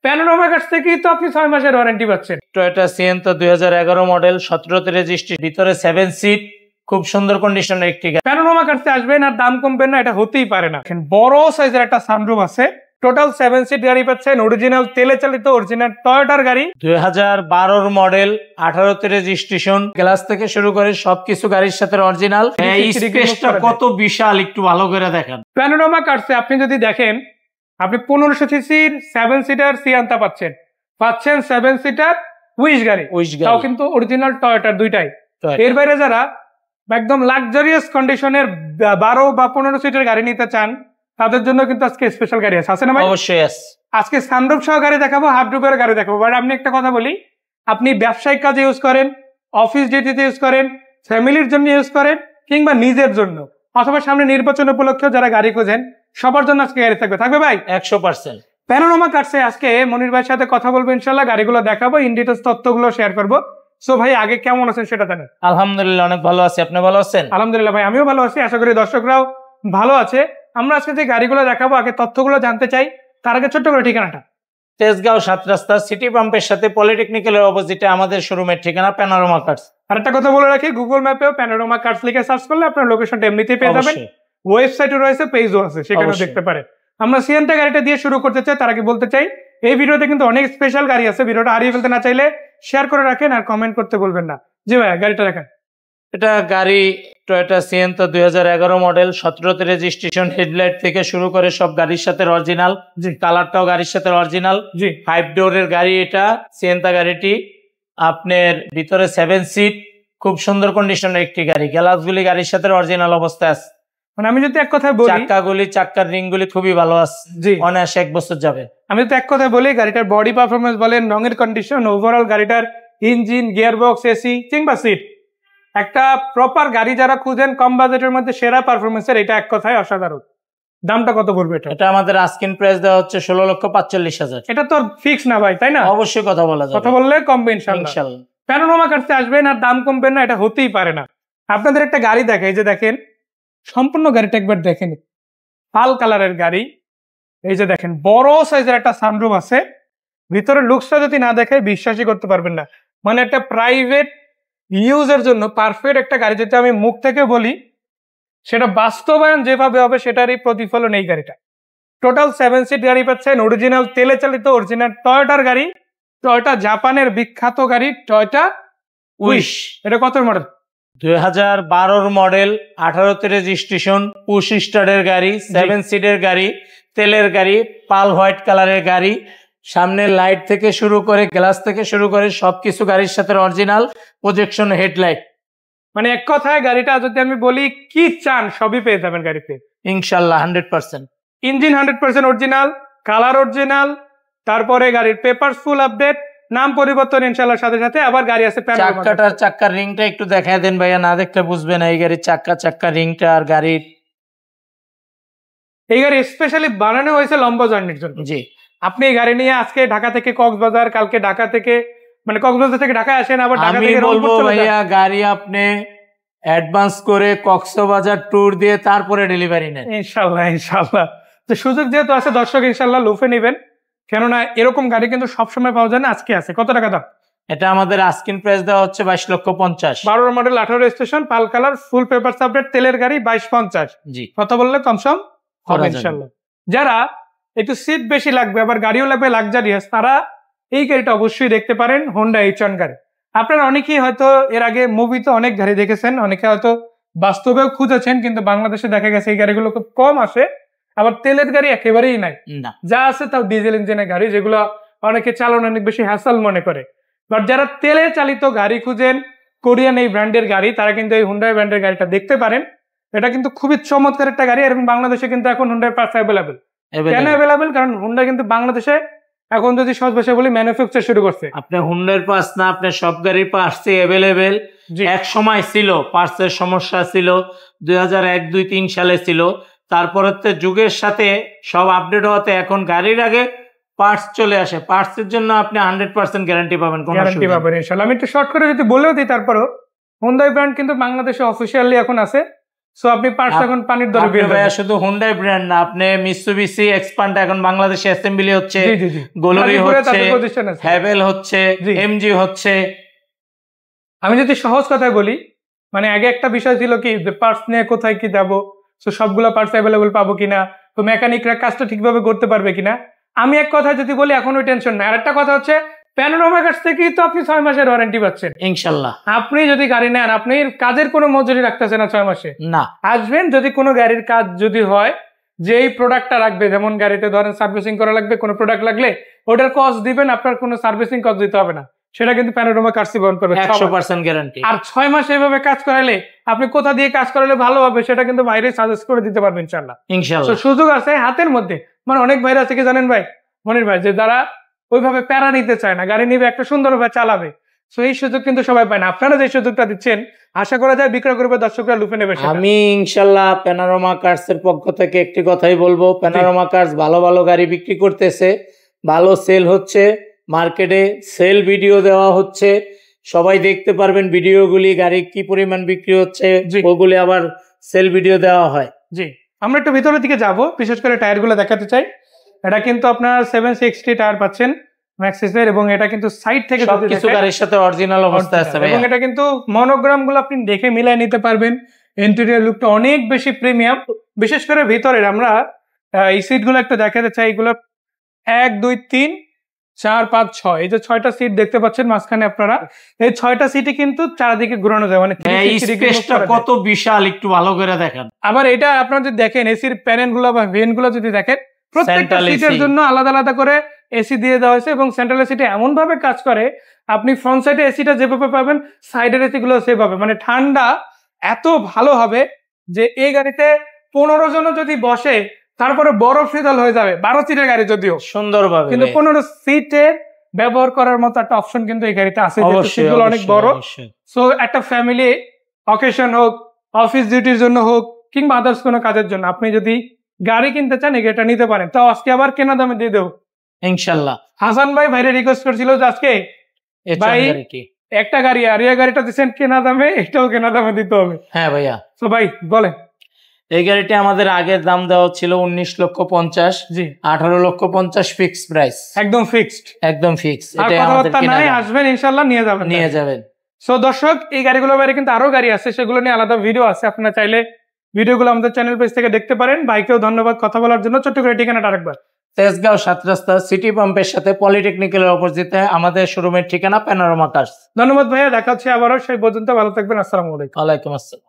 Panorama কাছ থেকেই তো আপনি 6 মাসের ওয়ারেন্টি পাচ্ছেন। টয়োটা সিয়েন্তো 2011 মডেল, 17তে রেজিস্ট্রি, ভিতরে 7 সিট, খুব সুন্দর কন্ডিশনের একটি গাড়ি। প্যানোরামা কাছে আসবেন আর দাম কমবেন না, এটা হতেই পারে না। বড় সাইজের একটা সানরুফ আছে, টোটাল 7 সিট গাড়ি পাচ্ছেন, অরিজিনাল তেলে চালিত অরিজিনাল টয়োটার গাড়ি। 2012 মডেল, 18তে রেজিস্ট্রেশন, গ্লাস থেকে শুরু করে সবকিছু গাড়ির সাথে অরিজিনাল। স্পেসটা কত বিশাল, একটু ভালো করে দেখেন। প্যানোরামা কার্সে আপনি যদি দেখেন, আপনি 1500 সিসির 7 সিটার সিয়ান্তা পাচ্ছেন 7 সিটার উইশ গাড়ি, তাও কিন্তু অরিজিনাল টয়োটার দুইটাই। এর বাইরে যারা একদম লাক্সারিয়াস কন্ডিশনের 12 বা 15 সিটের গাড়ি নিতে চান, তাদের জন্য কিন্তু আজকে স্পেশাল গাড়ি আছে না ভাই? অবশ্যই আছে। আজকে সানরুফ সহ গাড়ি দেখাবো, হাফ রুফের গাড়ি দেখাবো। বাট আপনি একটা কথা বলি, আপনি ব্যবসায়িক কাজে ইউজ করেন, অফিস ডিউটিতে ইউজ করেন, ফ্যামিলির জন্য ইউজ করেন, কিংবা নিজের জন্য, অথবা সামনে নির্বাচন উপলক্ষে যারা গাড়ি খোঁজেন, সবার জন্য আজকে গাড়ি থাকবে ভাই 100%। প্যানোরামা কার্সে আজকে মনির ভাইয়ের সাথে কথা বলবো, ইনশাল্লাহ গাড়িগুলো দেখাবো, ইন ডিটেইলস তথ্যগুলো শেয়ার করবো। সো ভাই, আগে কেমন আছেন সেটা জানেন? আলহামদুলিল্লাহ অনেক ভালো আছি, আপনি ভালো আছেন? আলহামদুলিল্লাহ ভাই, আমিও ভালো আছি, আশা করি দর্শকরাও ভালো আছে। আমরা আজকে যে গাড়িগুলো দেখাবো, আগে তথ্যগুলো জানতে চাই। তার আগে ছোট্ট করে ঠিকানাটা। তেজগাঁও 7 রাস্তা, সিটি পাম্পের সাথে পলিটেকনিক্যালের অপোজিটে আমাদের শোরুমের ঠিকানা প্যানোরামা কার্স। আর একটা কথা বলে রাখি, গুগল ম্যাপেও প্যানোরামা কার্স লিখে সার্চ করলে আপনার লোকেশনটা এমনিতেই পেয়ে যাবেন। ওয়েবসাইটও রয়েছে, পেজও আছে, সেখানেও দেখতে পারেন। আমরা সিয়েন্তা গাড়িটা দিয়ে শুরু করতে চাই। তার আগে বলতে চাই, এই ভিডিওতে কিন্তু অনেক স্পেশাল গাড়ি আছে। ভিডিওটা হারিয়ে ফেলতে না চাইলে শেয়ার করে রাখেন আর কমেন্ট করতে বলবেন না। জি ভাই, গাড়িটা রাখেন। এটা গাড়ি টয়োটা সিয়েন্তো 2011 মডেল, 17তে রেজিস্ট্রেশন, হেডলাইট থেকে শুরু করে সব গাড়ির সাথে অরিজিনাল। জি, কালারটাও গাড়ির সাথে অরিজিনাল। জি, 5 ডোরের গাড়ি এটা সিয়েন্তা গাড়িটি। আপনার ভিতরে 7 সিট, খুব সুন্দর কন্ডিশনের একটি গাড়ি। গ্লাসগুলি গাড়ির সাথে অরিজিনাল অবস্থায় আছে। মানে আমি যদি এক কথায় বলি, চাক্কার রিংগুলি খুবই ভালো আছে। জি, অনায়াসে 1 বছর যাবে। আমি যদি এক কথায় বলি, গাড়িটার বডি পারফরমেন্স বলেন, রঙের কন্ডিশন, ওভারঅল গাড়িটার ইঞ্জিন, গিয়ারবক্স, এসি কিংবা সিট, একটা প্রপার গাড়ি যারা খুঁজেন কম বাজেটের মধ্যে সেরা পারফরমেন্সের, এটা এক কথায় অসাধারণ। দামটা কত পড়বে এটা? এটা আমাদের আস্কিং প্রাইস দেওয়া হচ্ছে 16,45,000। এটা তো ফিক্স না ভাই, তাই না? অবশ্যই কথা বলা যাবে, কথা বললে কমবে ইনশাআল্লাহ। প্যানোরামা কাছে আসবেন আর দাম কমবেন না, এটা হতেই পারে না। আপনাদের একটা গাড়ি দেখাই, যে দেখেন সম্পূর্ণ গাড়িটা একবার দেখেন, পাল কালারের গাড়ি। এই যে দেখেন বড় সাইজের একটা সানরুফ আছে, ভিতরে লুকসটা যদি না দেখে বিশ্বাসই করতে পারবেন না। মানে একটা প্রাইভেট ইউজের জন্য পারফেক্ট একটা গাড়ি। যদি আমি মুখ থেকে বলি, সেটা বাস্তবায়ন যেভাবে হবে সেটারই প্রতিফলন এই গাড়িটা। টোটাল 7 সিট গাড়ি পাচ্ছেন, অরিজিনাল তেলে চালিত অরিজিনাল টয়োটার গাড়ি। টয়োটা জাপানের বিখ্যাত গাড়ি টয়োটা উইশ। এটা কত মডেল? 2012 মডেল, 18তে রেজিস্ট্রেশন, পুশ স্টার্টের গাড়ি, 7 সিটের গাড়ি, তেলের গাড়ি, পাল হোয়াইট কালারের গাড়ি। সামনের লাইট থেকে শুরু করে গ্লাস থেকে শুরু করে সবকিছু গাড়ির সাথে অরিজিনাল। প্রজেকশন হেডলাইট, মানে এক কথায় গাড়িটা যদি আমি বলি কি চান সবই পেয়ে যাবেন গাড়িতে ইনশাল্লাহ 100%। ইঞ্জিন 100% অরিজিনাল, কালার অরিজিনাল, তারপরে গাড়ির পেপারস ফুল আপডেট, নাম পরিবর্তন ইনশাল্লাহ সাথে সাথে। আবার গাড়ি আছে চাক্কার রিংটা একটু দেখায় দেন ভাইয়া, না দেখলে বুঝবেন এই গাড়ির চাক্কা রিংটা। আর গাড়ির এই গাড়ি স্পেশালি বানানো হয়েছে লম্বা জার্নির জন্য। জি, আপনি এই গাড়ি নিয়ে আজকে ঢাকা থেকে কক্সবাজার, কালকে ঢাকা থেকে মানে কক্সবাজার থেকে ঢাকায় আসেন, আবার ঢাকা থেকে বলবো ভাইয়া গাড়ি আপনি অ্যাডভান্স করে কক্সবাজার ট্যুর দিয়ে তারপরে ডেলিভারি নেন ইনশাল্লাহ। তো সুযোগ যেহেতু আছে, দর্শক ইনশাল্লাহ লুফে নেবেন, কেননা এরকম গাড়ি কিন্তু সবসময় পাওয়া যায় না। আজকে আছে। কত টাকা দাম? এটা আমাদের আস্কিং প্রাইস দেওয়া হচ্ছে 22,50,000। 12 মডেল, 18 রেজিস্ট্রেশন, পাল কালার, ফুল পেপার আপডেট, তেলের গাড়ি, 22,50। জি, কথা বললে কমসম হবে ইনশাল্লাহ। যারা একটু সিট বেশি লাগবে, আবার গাড়িও লাগবে লাক্সারিয়াস, তারা এই গাড়িটা অবশ্যই দেখতে পারেন, হোন্ডা H1 গাড়ি। আপনারা অনেকেই হয়তো এর আগে মুভিতে অনেক গাড়ি দেখেছেন, অনেকে হয়তো বাস্তবেও খুঁজেছেন, কিন্তু বাংলাদেশে দেখা গেছে এই গাড়িগুলো খুব কম আসে। আবার তেলের গাড়ি একেবারেই নাই, যা আছে তাও ডিজেল ইঞ্জিনের গাড়ি, যেগুলো অনেকে চালানো অনেক বেশি হ্যাসল মনে করে। বাট যারা তেলে চালিত গাড়ি খুঁজেন, কোরিয়ান এই ব্র্যান্ডের গাড়ি, তারা কিন্তু এই হুন্ডাই ব্র্যান্ডের গাড়িটা দেখতে পারেন। এটা কিন্তু খুবই চমৎকার একটা গাড়ি, এবং বাংলাদেশে কিন্তু এখন হুন্ডাই পার্টস অ্যাভেলেবেল। কেন অ্যাভেলেবেল? কারণ হুন্ডা কিন্তু বাংলাদেশে এখন যদি সহজ ভাষায় বলি ম্যানুফ্যাকচার শুরু করছে। আপনি হুন্ডার পার্টস না, আপনার সব গাড়ির পার্টস অ্যাভেলেবেল। এক সময় ছিল পার্টসের সমস্যা ছিল, 2001-2-3 সালে ছিল। তারপরে যুগের সাথে সব আপডেট হওয়াতে এখন গাড়ির আগে পার্টস চলে আসে। পার্টসের জন্য আপনি 100% গ্যারান্টি পাবেন। গ্যারান্টি পাবেন ইনশাআল্লাহ। আমি একটু শর্ট করে যদি বলেও দিই, তারপরও হুন্ডাই ব্র্যান্ড কিন্তু বাংলাদেশে অফিসিয়ালি এখন আছে সো আপনি পার্টস এখন পানির দরে পেয়ে যাবেন। শুধু হুন্ডাই ব্র্যান্ড না, আপনি মিৎসুবিশি এক্সপান্ডার এখন বাংলাদেশে অ্যাসেম্বলি হচ্ছে, জি জি জি, গোলরি গাজীপুরে হচ্ছে, তাদের প্রতিষ্ঠান আছে, হ্যাভেল হচ্ছে, জি। এমজি হচ্ছে। আমি যদি সহজ কথায় বলি, মানে আগে একটা বিষয় ছিল কি যে পার্টস নিয়ে কোথায় কি যাবো, তো সবগুলো পার্টস অ্যাভেলেবল পাবো কিনা, তো মেকানিকরা কাজটা ঠিকভাবে করতে পারবে কিনা। আমি এক কথা যদি বলি এখন ওই টেনশন নাই। আর একটা কথা হচ্ছে প্যানোরামা কাছ থেকেই তো আপনি 6 মাসের ওয়ারেন্টি পাচ্ছেন ইনশাল্লাহ। আপনি যদি গাড়ি নেন, আপনি কাজের কোনো মজুরি রাখতেছেন না 6 মাসে না। আসবেন যদি কোনো গাড়ির কাজ যদি হয়, যে এই প্রোডাক্টটা রাখবে, যেমন গাড়িতে ধরেন সার্ভিসিং করা লাগবে, কোনো প্রোডাক্ট লাগলে ওটার কস্ট দিবেন, আপনার কোনো সার্ভিসিং কস্ট দিতে হবে না, সেটা কিন্তু প্যানোরামা কার্সি বহন করবে 100% গ্যারান্টি। আর 6 মাস এইভাবে কাজ করালে আপনি কোথা দিয়ে কাজ করালে ভালো হবে সেটা কিন্তু বাইরে সাজেস্ট করে দিতে পারবেন ইনশাআল্লাহ। ইনশাআল্লাহ সুযোগ আছে হাতের মধ্যে। মানে অনেক ভাইরা আছে কি জানেন ভাই, মনির ভাই, যে যারা ওইভাবে প্যারা নিতে চায় না, গাড়ি নিবে একটা সুন্দরভাবে চালাবে, সো এই সুযোগ কিন্তু সবাই পায় না। আপনারা যে সুযোগটা দিচ্ছেন আশা করা যায় বিক্রয় করবে, দর্শকরা লুফে নেবে। আমি ইনশাআল্লাহ প্যানোরামা কার্স এর পক্ষ থেকে একটি কথাই বলবো, প্যানোরামা কার্স ভালো ভালো গাড়ি বিক্রি করতেছে, ভালো সেল হচ্ছে, মার্কেটে সেল ভিডিও দেওয়া হচ্ছে, সবাই দেখতে পারবেন ভিডিওগুলি, গাড়ি কি পরিমাণ বিক্রি হচ্ছে ওগুলি আবার সেল ভিডিও দেওয়া হয়। জি, আমরা একটু ভিতরের দিকে যাব, বিশেষ করে টায়ার গুলো দেখাতে চাই। এটা কিন্তু আপনার 760 টায়ার পাচ্ছেন ম্যাক্সিসের, এবং এটা কিন্তু সাইড থেকে সবকিছু গাড়ির সাথে অরিজিনাল অবস্থায় আছে এবং এটা কিন্তু মনোগ্রাম গুলো আপনি দেখে মিলাই নিতে পারবেন। ইন্টেরিয়র লুকটা অনেক বেশি প্রিমিয়াম, বিশেষ করে ভিতরের। আমরা এই সিট গুলো একটু দেখাতে চাই। এগুলো 1 2 3 4 5 6, এই যে 6টা সিট দেখতে পাচ্ছেন মাঝখানে আপনারা, এই 6টা সিটই কিন্তু চারদিকে ঘোরানো যায়, মানে স্পেসটা কত বিশাল একটু ভালো করে দেখেন। আবার এটা আপনারা যদি দেখেন এসির প্যানেল গুলো বা ভেন গুলো যদি দেখেন, প্রত্যেকটা সিটের জন্য আলাদা আলাদা করে এসি দিয়ে দেওয়া হয়েছে, এবং সেন্ট্রাল এসিটা এমন ভাবে কাজ করে আপনি ফ্রন্ট সাইডে এসিটা যেভাবে পাবেন সাইডের এসি গুলো সেভাবে, মানে ঠান্ডা এত ভালো হবে যে এই গাড়িতে 15 জনও যদি বসে তারপরে বড় শীতল হয়ে যাবে। 12 সিটের গাড়ি যদিও সুন্দরভাবে, কিন্তু 15 সিটে ব্যবহার করার মতো একটা অপশন কিন্তু এই গাড়িতে আছে, সিটগুলো অনেক বড়। সো একটা ফ্যামিলি অকেশন হোক, অফিস ডিউটির জন্য হোক, কিংবা আদার্স কোনো কাজের জন্য আপনি যদি গাড়ি কিনতে চান এই গাড়িটা নিতে পারেন। তো আজকে আবার কেনা দামে দিয়ে দেবো ইনশাআল্লাহ। হাসান ভাই ভাইরে রিকোয়েস্ট করছিল যে আজকে ভাই একটা গাড়ি আর এই গাড়িটা দিচ্ছেন কেনা দামে, এটাও কেনা দামে দিতে হবে। হ্যাঁ ভাইয়া। তো ভাই বলেন। এই গাড়িটি আমাদের আগের দাম দেওয়া ছিল 19,50,000। জি, 18,50,000 ফিক্সড প্রাইস, একদম ফিক্সড, একদম ফিক্সড। এটা আমাদের নাই, আসবেন ইনশাআল্লাহ নিয়ে যাবেন। সো দর্শক, এই গাড়িগুলো বাইরে কিন্তু আরো গাড়ি আছে, সেগুলো নিয়ে আলাদা ভিডিও আছে, আপনারা চাইলে ভিডিওগুলো আমাদের চ্যানেল পেজ থেকে দেখতে পারেন। ভাইকেও ধন্যবাদ কথা বলার জন্য। ছোট্ট করে ঠিকানাটা আরেকবার। তেজগাঁও 7 রাস্তা সিটি পাম্পের সাথে পলিটেকনিক্যালের অপোজিটে আমাদের শোরুমের ঠিকানা প্যানোরামা কার্স। ধন্যবাদ ভাইয়া, দেখা হচ্ছে আবারও, সেই পর্যন্ত ভালো থাকবেন। আসসালামু আলাইকুম। ওয়ালাইকুম আসসালাম।